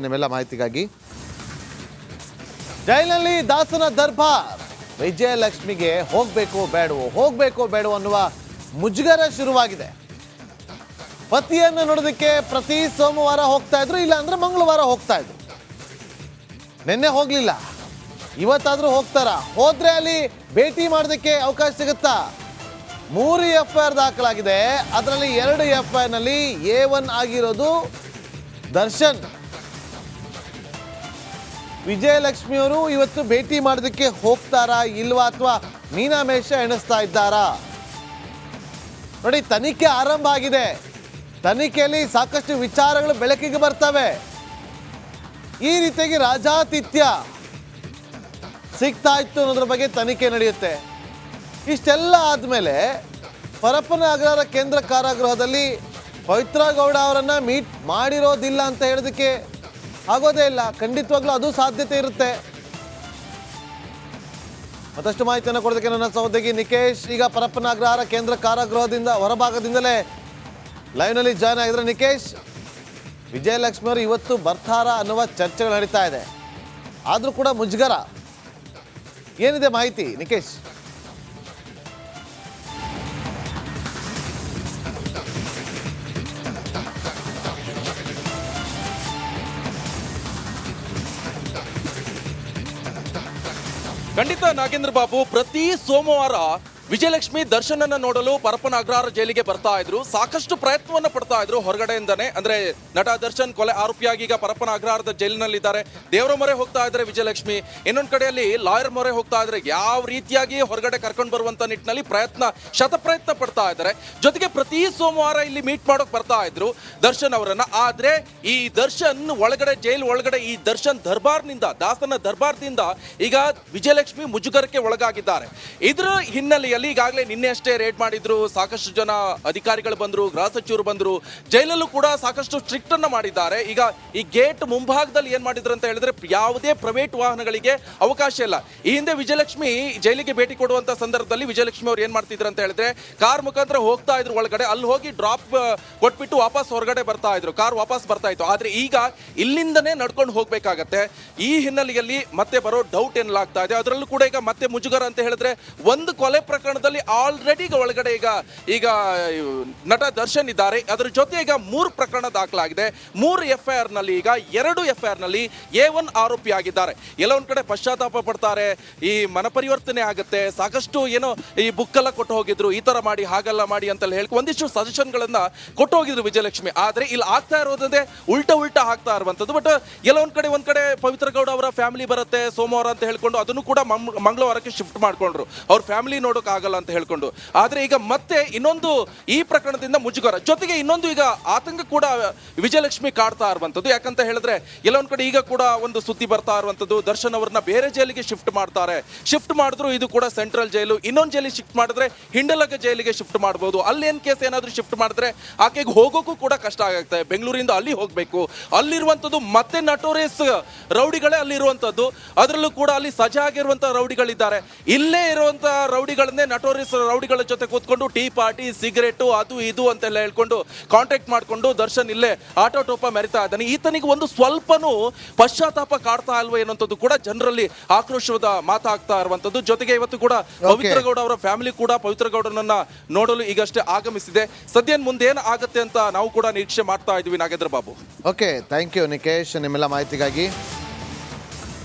ನಿಮ್ಮೆಲ್ಲ ಮಾಹಿತಿಗಾಗಿ ಜೈಲಿನಲ್ಲಿ ದಾಸನ ದರ್ಬಾರ್ ವಿಜಯಲಕ್ಷ್ಮಿಗೆ ಹೋಗಬೇಕೋ ಬೇಡವೋ ಅನ್ನುವ ಮುಜುಗರ ಶುರುವಾಗಿದೆ. ಪತಿಯನ್ನು ನೋಡೋದಕ್ಕೆ ಪ್ರತಿ ಸೋಮವಾರ ಹೋಗ್ತಾ ಇದ್ರು, ಇಲ್ಲ ಅಂದ್ರೆ ಮಂಗಳವಾರ ಹೋಗ್ತಾ ಇದ್ರು. ನಿನ್ನೆ ಹೋಗ್ಲಿಲ್ಲ, ಇವತ್ತಾದ್ರೂ ಹೋಗ್ತಾರ. ಹೋದ್ರೆ ಅಲ್ಲಿ ಭೇಟಿ ಮಾಡೋದಕ್ಕೆ ಅವಕಾಶ ಸಿಗುತ್ತಾ? 3 FIR ದಾಖಲಾಗಿದೆ. ಅದರಲ್ಲಿ 2 FIR ನಲ್ಲಿ A1 ಆಗಿರೋದು ದರ್ಶನ್. ವಿಜಯಲಕ್ಷ್ಮಿಯವರು ಇವತ್ತು ಭೇಟಿ ಮಾಡೋದಕ್ಕೆ ಹೋಗ್ತಾರಾ ಇಲ್ವಾ, ಅಥವಾ ಮೀನಾಮೇಷ ಎಣಿಸ್ತಾ ಇದ್ದಾರಾ? ನೋಡಿ, ತನಿಖೆ ಆರಂಭ ಆಗಿದೆ. ತನಿಖೆಯಲ್ಲಿ ಸಾಕಷ್ಟು ವಿಚಾರಗಳು ಬೆಳಕಿಗೆ ಬರ್ತವೆ. ಈ ರೀತಿಯಾಗಿ ರಾಜಾತಿಥ್ಯ ಸಿಗ್ತಾ ಇತ್ತು ಅನ್ನೋದ್ರ ಬಗ್ಗೆ ತನಿಖೆ ನಡೆಯುತ್ತೆ. ಇಷ್ಟೆಲ್ಲ ಆದಮೇಲೆ ಪರಪ್ಪನ ಅಗ್ರಹಾರ ಕೇಂದ್ರ ಕಾರಾಗೃಹದಲ್ಲಿ ಪವಿತ್ರ ಗೌಡ ಅವರನ್ನು ಮೀಟ್ ಮಾಡಿರೋದಿಲ್ಲ ಅಂತ ಹೇಳೋದಕ್ಕೆ ಆಗೋದೇ ಇಲ್ಲ. ಖಂಡಿತವಾಗ್ಲೂ ಅದು ಸಾಧ್ಯತೆ ಇರುತ್ತೆ. ಮತ್ತಷ್ಟು ಮಾಹಿತಿಯನ್ನು ಕೊಡೋದಕ್ಕೆ ನನ್ನ ಸಹೋದರಿ ನಿಕೇಶ್ ಈಗ ಪರಪ್ಪನ ಅಗ್ರಹಾರ ಕೇಂದ್ರ ಕಾರಾಗೃಹದಿಂದ ಹೊರಭಾಗದಿಂದಲೇ ಲೈವ್ನಲ್ಲಿ ಜಾಯ್ನ್ ಆಗಿದ್ರೆ. ನಿಕೇಶ್, ವಿಜಯಲಕ್ಷ್ಮಿ ಅವರು ಇವತ್ತು ಬರ್ತಾರಾ ಅನ್ನುವ ಚರ್ಚೆಗಳು ನಡೀತಾ ಇದೆ. ಆದರೂ ಕೂಡ ಮುಜುಗರ ಏನಿದೆ ಮಾಹಿತಿ ನಿಕೇಶ್? ಖಂಡಿತ ನಾಗೇಂದ್ರ ಬಾಬು, ಪ್ರತಿ ಸೋಮವಾರ ವಿಜಯಲಕ್ಷ್ಮಿ ದರ್ಶನನ್ನ ನೋಡಲು ಪರಪ್ಪನ ಅಗ್ರಹಾರ ಜೈಲಿಗೆ ಬರ್ತಾ ಇದ್ರು. ಸಾಕಷ್ಟು ಪ್ರಯತ್ನವನ್ನ ಪಡ್ತಾ ಇದ್ರು ಹೊರಗಡೆಯಿಂದಾನೆ. ಅಂದ್ರೆ ನಟ ದರ್ಶನ್ ಕೊಲೆ ಆರೋಪಿಯಾಗಿ ಈಗ ಪರಪ್ಪನ ಅಗ್ರಹಾರದ ಜೈಲಿನಲ್ಲಿದ್ದಾರೆ. ದೇವರ ಮೊರೆ ಹೋಗ್ತಾ ಇದ್ದಾರೆ ವಿಜಯಲಕ್ಷ್ಮಿ. ಇನ್ನೊಂದ್ ಕಡೆಯಲ್ಲಿ ಲಾಯರ್ ಮೊರೆ ಹೋಗ್ತಾ ಇದ್ರೆ ಯಾವ ರೀತಿಯಾಗಿ ಹೊರಗಡೆ ಕರ್ಕೊಂಡು ಬರುವಂತ ನಿಟ್ಟಿನಲ್ಲಿ ಶತಪ್ರಯತ್ನ ಪಡ್ತಾ ಇದ್ದಾರೆ. ಜೊತೆಗೆ ಪ್ರತಿ ಸೋಮವಾರ ಇಲ್ಲಿ ಮೀಟ್ ಮಾಡೋಕ್ ಬರ್ತಾ ಇದ್ರು ದರ್ಶನ್ ಅವರನ್ನ. ಆದ್ರೆ ಈ ದರ್ಶನ್ ಒಳಗಡೆ, ಜೈಲ್ ಒಳಗಡೆ ಈ ದರ್ಶನ್ ದರ್ಬಾರ್ನಿಂದ, ದಾಸನ ದರ್ಬಾರ್ದಿಂದ ಈಗ ವಿಜಯಲಕ್ಷ್ಮಿ ಮುಜುಗರಕ್ಕೆ ಒಳಗಾಗಿದ್ದಾರೆ. ಇದ್ರ ಹಿನ್ನೆಲೆಯಲ್ಲಿ ಈಗಾಗಲೇ ನಿನ್ನೆ ಅಷ್ಟೇ ರೇಡ್ ಮಾಡಿದ್ರು. ಸಾಕಷ್ಟು ಜನ ಅಧಿಕಾರಿಗಳು ಬಂದ್ರು, ಗೃಹ ಸಚಿವರು ಬಂದ್ರು. ಜೈಲಲ್ಲೂ ಕೂಡ ಸಾಕಷ್ಟು ಸ್ಟ್ರಿಕ್ಟ್ ಅನ್ನ ಮಾಡಿದ್ದಾರೆ. ಈಗ ಈ ಗೇಟ್ ಮುಂಭಾಗದಲ್ಲಿ ಏನ್ ಮಾಡಿದ್ರು ಅಂತ ಹೇಳಿದ್ರೆ ಯಾವುದೇ ಪ್ರೈವೇಟ್ ವಾಹನಗಳಿಗೆ ಅವಕಾಶ ಇಲ್ಲ. ಈ ಹಿಂದೆ ವಿಜಯಲಕ್ಷ್ಮಿ ಜೈಲಿಗೆ ಭೇಟಿ ಕೊಡುವಂತ ಸಂದರ್ಭದಲ್ಲಿ ವಿಜಯಲಕ್ಷ್ಮಿ ಅವ್ರು ಏನ್ ಮಾಡ್ತಿದ್ರು ಅಂತ ಹೇಳಿದ್ರೆ ಕಾರ್ ಮುಖಾಂತರ ಹೋಗ್ತಾ ಇದ್ರು ಒಳಗಡೆ. ಅಲ್ಲಿ ಹೋಗಿ ಡ್ರಾಪ್ ಕೊಟ್ಬಿಟ್ಟು ವಾಪಸ್ ಹೊರಗಡೆ ಬರ್ತಾ ಇದ್ರು, ಕಾರ್ ವಾಪಸ್ ಬರ್ತಾ ಇತ್ತು. ಆದ್ರೆ ಈಗ ಇಲ್ಲಿಂದನೇ ನಡ್ಕೊಂಡು ಹೋಗ್ಬೇಕಾಗತ್ತೆ. ಈ ಹಿನ್ನೆಲೆಯಲ್ಲಿ ಮತ್ತೆ ಬರೋ ಡೌಟ್ ಏನಾಗ್ತಾ ಇದೆ, ಅದರಲ್ಲೂ ಕೂಡ ಈಗ ಮತ್ತೆ ಮುಜುಗರ ಅಂತ ಹೇಳಿದ್ರೆ ಒಂದು ಕೊಲೆ ಪ್ರಕರಣದಲ್ಲಿ ಆಲ್ರೆಡಿ ಒಳಗಡೆ ಈಗ ನಟ ದರ್ಶನ್ ಇದ್ದಾರೆ. ಅದರ ಜೊತೆ ಈಗ 3 ಪ್ರಕರಣ ದಾಖಲಾಗಿದೆ. 3 FIR ನಲ್ಲಿ ಈಗ 2 FIR ನಲ್ಲಿ A1 ಆರೋಪಿ ಆಗಿದ್ದಾರೆ. ಎಲ್ಲ ಒಂದ್ ಕಡೆ ಪಶ್ಚಾತ್ತಾಪ ಪಡ್ತಾರೆ, ಈ ಮನಪರಿವರ್ತನೆ ಆಗುತ್ತೆ, ಸಾಕಷ್ಟು ಏನೋ ಈ ಬುಕ್ ಎಲ್ಲ ಕೊಟ್ಟು ಹೋಗಿದ್ರು, ಈ ತರ ಮಾಡಿ ಹಾಗೆಲ್ಲ ಮಾಡಿ ಅಂತ ಹೇಳಿ ಒಂದಿಷ್ಟು ಸಜೆಷನ್ ಗಳನ್ನ ಕೊಟ್ಟು ಹೋಗಿದ್ರು ವಿಜಯಲಕ್ಷ್ಮಿ. ಆದ್ರೆ ಇಲ್ಲಿ ಆಗ್ತಾ ಇರೋದೇ ಉಲ್ಟಾ ಆಗ್ತಾ ಇರುವಂತದ್ದು. ಬಟ್ ಎಲ್ಲ ಒಂದ್ ಕಡೆ ಪವಿತ್ರ ಗೌಡ ಅವರ ಫ್ಯಾಮಿಲಿ ಬರುತ್ತೆ ಸೋಮವಾರ ಅಂತ ಹೇಳ್ಕೊಂಡು ಅದನ್ನು ಕೂಡ ಮಂಗಳವಾರಕ್ಕೆ ಶಿಫ್ಟ್ ಮಾಡ್ಕೊಂಡ್ರು, ಅವ್ರ ಫ್ಯಾಮಿಲಿ ನೋಡೋಕ್ ಆಗಲ್ಲ ಅಂತ ಹೇಳ್ಕೊಂಡು. ಆದ್ರೆ ಈಗ ಮತ್ತೆ ಇನ್ನೊಂದು ಈ ಪ್ರಕರಣದಿಂದ ಮುಜುಗರ, ಜೊತೆಗೆ ಇನ್ನೊಂದು ಈಗ ಆತಂಕ ಕೂಡ ವಿಜಯಲಕ್ಷ್ಮಿ ಕಾಡ್ತಾ ಇರುವಂತದ್ದು. ಯಾಕಂತ ಹೇಳಿದ್ರೆ ಎಲ್ಲ ಒಂದ್ ಕಡೆ ಈಗ ಕೂಡ ಒಂದು ಸುದ್ದಿ ಬರ್ತಾ ಇರುವಂತದ್ದು, ದರ್ಶನ್ ಅವರನ್ನ ಬೇರೆ ಜೈಲಿಗೆ ಶಿಫ್ಟ್ ಮಾಡ್ತಾರೆ. ಶಿಫ್ಟ್ ಮಾಡಿದ್ರು ಇದು ಕೂಡ ಸೆಂಟ್ರಲ್ ಜೈಲು. ಇನ್ನೊಂದು ಜೈಲಿಗೆ ಶಿಫ್ಟ್ ಮಾಡಿದ್ರೆ ಹಿಂಡಲಗ ಜೈಲಿಗೆ ಶಿಫ್ಟ್ ಮಾಡಬಹುದು. ಅಲ್ಲಿ ಏನ್ ಕೇಸ್ ಏನಾದ್ರು ಶಿಫ್ಟ್ ಮಾಡಿದ್ರೆ ಆಕೆಗೆ ಹೋಗೋಕ್ಕೂ ಕೂಡ ಕಷ್ಟ ಆಗುತ್ತೆ. ಬೆಂಗಳೂರಿಂದ ಅಲ್ಲಿ ಹೋಗ್ಬೇಕು. ಅಲ್ಲಿರುವಂತದ್ದು ಮತ್ತೆ ನಟೋರಿಯಸ್ ರೌಡಿಗಳೇ ಅಲ್ಲಿರುವಂತದ್ದು. ಅದರಲ್ಲೂ ಕೂಡ ಅಲ್ಲಿ ಸಜಾ ಆಗಿರುವಂತಹ ರೌಡಿಗಳಿದ್ದಾರೆ. ಇಲ್ಲೇ ಇರುವಂತಹ ರೌಡಿಗಳನ್ನೇ ನಟೋರಿಯಸ್ ರೌಡಿಗಳ ಜೊತೆ ಕೂತ್ಕೊಂಡು ಟೀ ಪಾರ್ಟಿ, ಸಿಗರೇಟ್, ಅದು ಇದು ಅಂತೆಲ್ಲ ಹೇಳ್ಕೊಂಡು ಕಾಂಟ್ಯಾಕ್ಟ್ ಮಾಡ್ಕೊಂಡು ದರ್ಶನ್ ಇಲ್ಲೇ ಆಟೋಟೋಪ ಮೆರಿತಾ ಇದ್ದಾನೆ. ಈತನಿಗೆ ಒಂದು ಸ್ವಲ್ಪನೂ ಪಶ್ಚಾತ್ತಾಪ ಕಾಡ್ತಾ ಇಲ್ವ ಎನ್ನುವಂಥದ್ದು ಕೂಡ ಜನರಲ್ಲಿ ಆಕ್ರೋಶದ ಮಾತಾಗ್ತಾ ಇರುವಂತದ್ದು. ಜೊತೆಗೆ ಇವತ್ತು ಕೂಡ ಪವಿತ್ರ ಗೌಡ ಅವರ ಫ್ಯಾಮಿಲಿ ಕೂಡ ಪವಿತ್ರ ಗೌಡನನ್ನ ನೋಡಲು ಈಗಷ್ಟೇ ಆಗಮಿಸಿದೆ. ಸದ್ಯ ಮುಂದೇನು ಆಗತ್ತೆ ಅಂತ ನಾವು ಕೂಡ ನಿರೀಕ್ಷೆ ಮಾಡ್ತಾ ಇದೀವಿ Nagendra Babu. Okay, thank you Nikesh ನಿಮ್ಮೆಲ್ಲ ಮಾಹಿತಿಗಾಗಿ.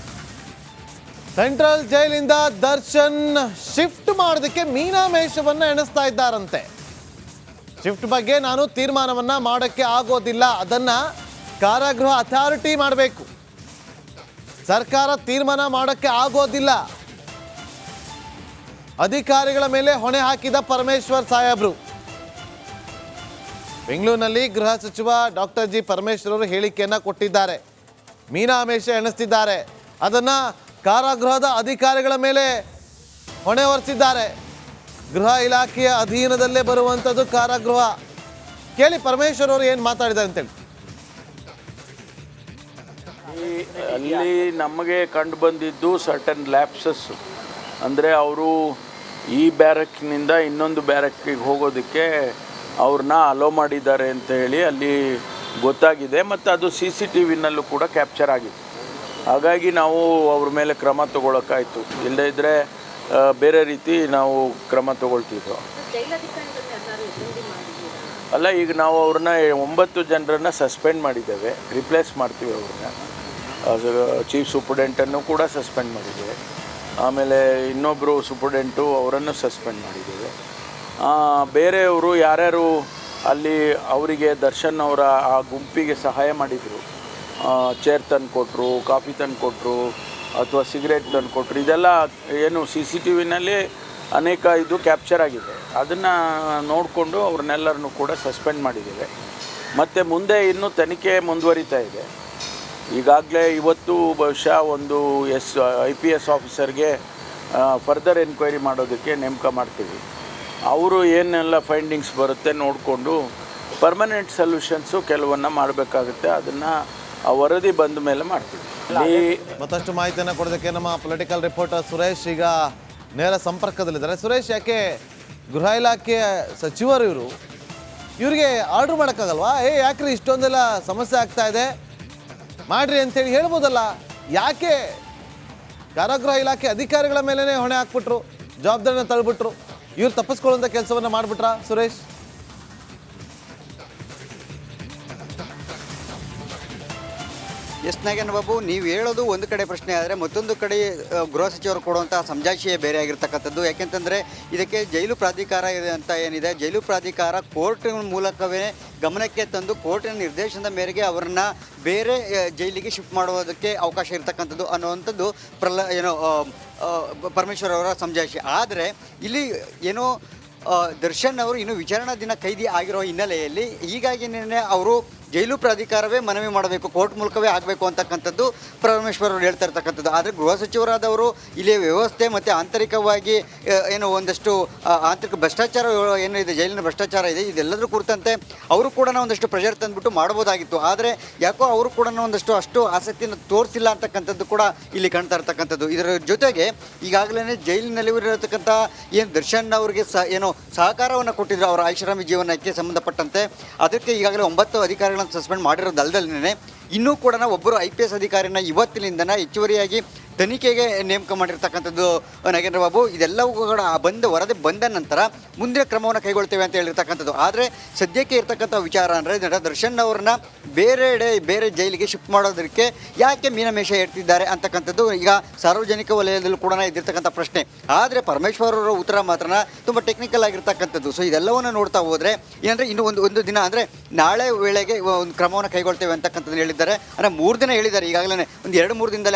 ಸೆಂಟ್ರಲ್ ಜೈಲಿಂದ ದರ್ಶನ್ ಶಿಫ್ಟ್ ಮಾಡೋದಕ್ಕೆ ಮೀನಾಮೇಷವನ್ನ ಎಣಿಸ್ತಾ ಇದ್ದಾರಂತೆ. ಶಿಫ್ಟ್ ಬಗ್ಗೆ ನಾನು ತೀರ್ಮಾನವನ್ನ ಮಾಡೋಕ್ಕೆ ಆಗೋದಿಲ್ಲ, ಅದನ್ನ ಕಾರಾಗೃಹ ಅಥಾರಿಟಿ ಮಾಡಬೇಕು, ಸರ್ಕಾರ ತೀರ್ಮಾನ ಮಾಡೋಕ್ಕೆ ಆಗೋದಿಲ್ಲ. ಅಧಿಕಾರಿಗಳ ಮೇಲೆ ಹೊಣೆ ಹಾಕಿದ ಪರಮೇಶ್ವರ್ ಸಾಹೇಬ್ರು. ಬೆಂಗಳೂರಿನಲ್ಲಿ ಗೃಹ ಸಚಿವ ಡಾಕ್ಟರ್ ಜಿ ಪರಮೇಶ್ವರ್ ಅವರು ಹೇಳಿಕೆಯನ್ನ ಕೊಟ್ಟಿದ್ದಾರೆ. ಮೀನಾಮೇಷ ಎಣಿಸ್ತಿದ್ದಾರೆ, ಅದನ್ನ ಕಾರಾಗೃಹದ ಅಧಿಕಾರಿಗಳ ಮೇಲೆ ಹೊಣೆ ಹೊರಿಸಿದ್ದಾರೆ. ಗೃಹ ಇಲಾಖೆಯ ಅಧೀನದಲ್ಲೇ ಬರುವಂಥದ್ದು ಕಾರಾಗೃಹ. ಕೇಳಿ ಪರಮೇಶ್ವರ್ ಅವರು ಏನು ಮಾತಾಡಿದ್ದಾರೆ ಅಂತೇಳಿ. ಅಲ್ಲಿ ನಮಗೆ ಕಂಡು ಬಂದಿದ್ದು ಸರ್ಟನ್ ಲ್ಯಾಪ್ಸಸ್. ಅಂದರೆ ಅವರು ಈ ಬ್ಯಾರಕ್ನಿಂದ ಇನ್ನೊಂದು ಬ್ಯಾರಕ್ಕಿಗೆ ಹೋಗೋದಕ್ಕೆ ಅವ್ರನ್ನ ಅಲೋ ಮಾಡಿದ್ದಾರೆ ಅಂತ ಹೇಳಿ ಅಲ್ಲಿ ಗೊತ್ತಾಗಿದೆ ಮತ್ತು ಅದು CCTVನಲ್ಲೂ ಕೂಡ ಕ್ಯಾಪ್ಚರ್ ಆಗಿದೆ. ಹಾಗಾಗಿ ನಾವು ಅವ್ರ ಮೇಲೆ ಕ್ರಮ ತಗೊಳಕ್ಕಾಯ್ತು. ಇಲ್ಲದೇ ಇದ್ದರೆ ಬೇರೆ ರೀತಿ ನಾವು ಕ್ರಮ ತಗೊಳ್ತಿದ್ವು. ಅಲ್ಲ, ಈಗ ನಾವು ಅವ್ರನ್ನ 9 ಜನರನ್ನು ಸಸ್ಪೆಂಡ್ ಮಾಡಿದ್ದೇವೆ, ರಿಪ್ಲೇಸ್ ಮಾಡ್ತೀವಿ ಅವ್ರನ್ನ. ಚೀಫ್ ಸೂಪರ್ಡೆಂಟನ್ನು ಕೂಡ ಸಸ್ಪೆಂಡ್ ಮಾಡಿದ್ದೇವೆ. ಆಮೇಲೆ ಇನ್ನೊಬ್ಬರು ಸೂಪರ್ಡೆಂಟು ಅವರನ್ನು ಸಸ್ಪೆಂಡ್ ಮಾಡಿದ್ದೇವೆ. ಬೇರೆಯವರು ಯಾರ್ಯಾರು ಅಲ್ಲಿ ಅವರಿಗೆ ದರ್ಶನ್ ಅವರ ಆ ಗುಂಪಿಗೆ ಸಹಾಯ ಮಾಡಿದರು, ಚೇರ್ ತಂದು ಕೊಟ್ಟರು, ಕಾಫಿ ತಂದು ಕೊಟ್ಟರು ಅಥವಾ ಸಿಗರೇಟ್ ತಂದು ಕೊಟ್ಟರು, ಇದೆಲ್ಲ ಏನು CCTVನಲ್ಲಿ ಅನೇಕ ಇದು ಕ್ಯಾಪ್ಚರ್ ಆಗಿದೆ. ಅದನ್ನು ನೋಡಿಕೊಂಡು ಅವ್ರನ್ನೆಲ್ಲರನ್ನೂ ಕೂಡ ಸಸ್ಪೆಂಡ್ ಮಾಡಿದ್ದೇವೆ. ಮತ್ತು ಮುಂದೆ ಇನ್ನೂ ತನಿಖೆ ಮುಂದುವರಿತಾ ಇದೆ. ಈಗಾಗಲೇ ಇವತ್ತು ಬಹುಶಃ ಒಂದು IPS ಆಫೀಸರ್ಗೆ ಫರ್ದರ್ ಎನ್ಕ್ವೈರಿ ಮಾಡೋದಕ್ಕೆ ನೇಮಕ ಮಾಡ್ತೀವಿ. ಅವರು ಏನೆಲ್ಲ ಫೈಂಡಿಂಗ್ಸ್ ಬರುತ್ತೆ ನೋಡಿಕೊಂಡು ಪರ್ಮನೆಂಟ್ ಸೊಲ್ಯೂಷನ್ಸು ಕೆಲವನ್ನ ಮಾಡಬೇಕಾಗುತ್ತೆ. ಅದನ್ನು ಆ ವರದಿ ಬಂದ ಮೇಲೆ ಮಾಡ್ತೀವಿ. ಮತ್ತಷ್ಟು ಮಾಹಿತಿಯನ್ನು ಕೊಡೋದಕ್ಕೆ ನಮ್ಮ ಪೊಲಿಟಿಕಲ್ ರಿಪೋರ್ಟರ್ ಸುರೇಶ್ ಈಗ ನೇರ ಸಂಪರ್ಕದಲ್ಲಿದ್ದಾರೆ. ಸುರೇಶ್, ಯಾಕೆ ಗೃಹ ಇಲಾಖೆಯ ಸಚಿವರು ಇವರಿಗೆ ಆರ್ಡ್ರ್ ಮಾಡೋಕ್ಕಾಗಲ್ವಾ? ಯಾಕ್ರಿ ಇಷ್ಟೊಂದೆಲ್ಲ ಸಮಸ್ಯೆ ಆಗ್ತಾ ಇದೆ ಮಾಡ್ರಿ ಅಂತೇಳಿ ಹೇಳ್ಬೋದಲ್ಲ? ಯಾಕೆ ಕಾರಾಗೃಹ ಇಲಾಖೆ ಅಧಿಕಾರಿಗಳ ಮೇಲೇ ಹೊಣೆ ಹಾಕ್ಬಿಟ್ರು, ಜವಾಬ್ದಾರಿನ ತಳ್ಳಿಬಿಟ್ರು? ಇವ್ರು ತಪ್ಪಿಸ್ಕೊಳ್ಳುವಂಥ ಕೆಲಸವನ್ನು ಮಾಡಿಬಿಟ್ರಾ ಸುರೇಶ್? ಎಸ್ ನಾಗೇಂದ್ರ ಬಾಬು, ನೀವು ಹೇಳೋದು ಒಂದು ಕಡೆ ಪ್ರಶ್ನೆ ಆದರೆ ಮತ್ತೊಂದು ಕಡೆ ಗೃಹ ಸಚಿವರು ಕೊಡುವಂಥ ಸಮಜಾಯಿಷಿಯೇ ಬೇರೆ ಆಗಿರ್ತಕ್ಕಂಥದ್ದು. ಯಾಕೆಂತಂದರೆ ಇದಕ್ಕೆ ಜೈಲು ಪ್ರಾಧಿಕಾರ ಇದೆ ಅಂತ ಏನಿದೆ, ಜೈಲು ಪ್ರಾಧಿಕಾರ ಕೋರ್ಟ್ ಮೂಲಕವೇ ಗಮನಕ್ಕೆ ತಂದು ಕೋರ್ಟಿನ ನಿರ್ದೇಶನದ ಮೇರೆಗೆ ಅವರನ್ನು ಬೇರೆ ಜೈಲಿಗೆ ಶಿಫ್ಟ್ ಮಾಡುವುದಕ್ಕೆ ಅವಕಾಶ ಇರತಕ್ಕಂಥದ್ದು ಅನ್ನುವಂಥದ್ದು ಪರಮೇಶ್ವರ್ ಅವರ ಸಮಜಾಯಿಷಿ. ಆದರೆ ಇಲ್ಲಿ ಏನೋ ದರ್ಶನ್ ಅವರು ಇನ್ನೂ ವಿಚಾರಣಾ ದಿನ ಕೈದಿ ಆಗಿರೋ ಹಿನ್ನೆಲೆಯಲ್ಲಿ ಹೀಗಾಗಿ ನಿನ್ನೆ ಅವರು ಜೈಲು ಪ್ರಾಧಿಕಾರವೇ ಮನವಿ ಮಾಡಬೇಕು, ಕೋರ್ಟ್ ಮೂಲಕವೇ ಆಗಬೇಕು ಅಂತಕ್ಕಂಥದ್ದು ಪರಮೇಶ್ವರ್ ಅವರು ಹೇಳ್ತಾ ಇರ್ತಕ್ಕಂಥದ್ದು. ಆದರೆ ಗೃಹ ಸಚಿವರಾದವರು ಇಲ್ಲಿ ವ್ಯವಸ್ಥೆ ಮತ್ತು ಆಂತರಿಕವಾಗಿ ಏನು ಒಂದಷ್ಟು ಆಂತರಿಕ ಭ್ರಷ್ಟಾಚಾರ ಏನಿದೆ, ಜೈಲಿನ ಭ್ರಷ್ಟಾಚಾರ ಇದೆ, ಇದೆಲ್ಲದರ ಕುರಿತಂತೆ ಅವರು ಕೂಡ ಒಂದಷ್ಟು ಪ್ರೆಷರ್ ತಂದುಬಿಟ್ಟು ಮಾಡ್ಬೋದಾಗಿತ್ತು. ಆದರೆ ಯಾಕೋ ಅವರು ಕೂಡ ಒಂದಷ್ಟು ಅಷ್ಟು ಆಸಕ್ತಿಯನ್ನು ತೋರಿಸಿಲ್ಲ ಅಂತಕ್ಕಂಥದ್ದು ಕೂಡ ಇಲ್ಲಿ ಕಾಣ್ತಾ ಇರ್ತಕ್ಕಂಥದ್ದು. ಇದರ ಜೊತೆಗೆ ಈಗಾಗಲೇ ಜೈಲಿನಲ್ಲಿ ಇರತಕ್ಕಂಥ ಏನು ದರ್ಶನ್ ಅವರಿಗೆ ಸಹಕಾರವನ್ನು ಕೊಟ್ಟಿದ್ರು ಅವರ ಐಷಾರಾಮಿ ಜೀವನಕ್ಕೆ ಸಂಬಂಧಪಟ್ಟಂತೆ, ಅದಕ್ಕೆ ಈಗಾಗಲೇ 9 ಅಧಿಕಾರಿಗಳನ್ನು ಸಸ್ಪೆಂಡ್ ಮಾಡಿರೋದಲ್ಲದೆ ಇನ್ನೂ ಕೂಡ ಒಬ್ಬರು IPS ಅಧಿಕಾರಿನ ಇವತ್ತಿನಿಂದ ಹೆಚ್ಚುವರಿಯಾಗಿ ತನಿಖೆಗೆ ನೇಮಕ ಮಾಡಿರ್ತಕ್ಕಂಥದ್ದು ನಾಗೇಂದ್ರ ಬಾಬು. ಇದೆಲ್ಲವೂ ಕೂಡ ವರದಿ ಬಂದ ನಂತರ ಮುಂದಿನ ಕ್ರಮವನ್ನು ಕೈಗೊಳ್ತೇವೆ ಅಂತ ಹೇಳಿರ್ತಕ್ಕಂಥದ್ದು. ಆದರೆ ಸದ್ಯಕ್ಕೆ ಇರ್ತಕ್ಕಂಥ ವಿಚಾರ ಅಂದರೆ ದರ್ಶನ್ ಅವ್ರನ್ನ ಬೇರೆ ಜೈಲಿಗೆ ಶಿಫ್ಟ್ ಮಾಡೋದಕ್ಕೆ ಯಾಕೆ ಮೀನಮೇಷ ಇಡ್ತಿದ್ದಾರೆ ಅಂತಕ್ಕಂಥದ್ದು ಈಗ ಸಾರ್ವಜನಿಕ ವಲಯದಲ್ಲೂ ಕೂಡ ಇದ್ದಿರ್ತಕ್ಕಂಥ ಪ್ರಶ್ನೆ. ಆದರೆ ಪರಮೇಶ್ವರ್ ಅವರ ಉತ್ತರ ಮಾತ್ರ ತುಂಬ ಟೆಕ್ನಿಕಲ್ ಆಗಿರ್ತಕ್ಕಂಥದ್ದು. ಸೊ ಇದೆಲ್ಲವನ್ನು ನೋಡ್ತಾ ಹೋದರೆ ಏನಂದರೆ ಇನ್ನು ಒಂದು ದಿನ ಅಂದರೆ ನಾಳೆ ವೇಳೆಗೆ ಒಂದು ಕ್ರಮವನ್ನು ಕೈಗೊಳ್ತೇವೆ ಅಂತಕ್ಕಂಥದ್ದು ಹೇಳಿದ್ದಾರೆ. ಅಂದರೆ 3 ದಿನ ಹೇಳಿದ್ದಾರೆ, ಈಗಾಗಲೇ ಒಂದು 2-3 ದಿನದಲ್ಲಿ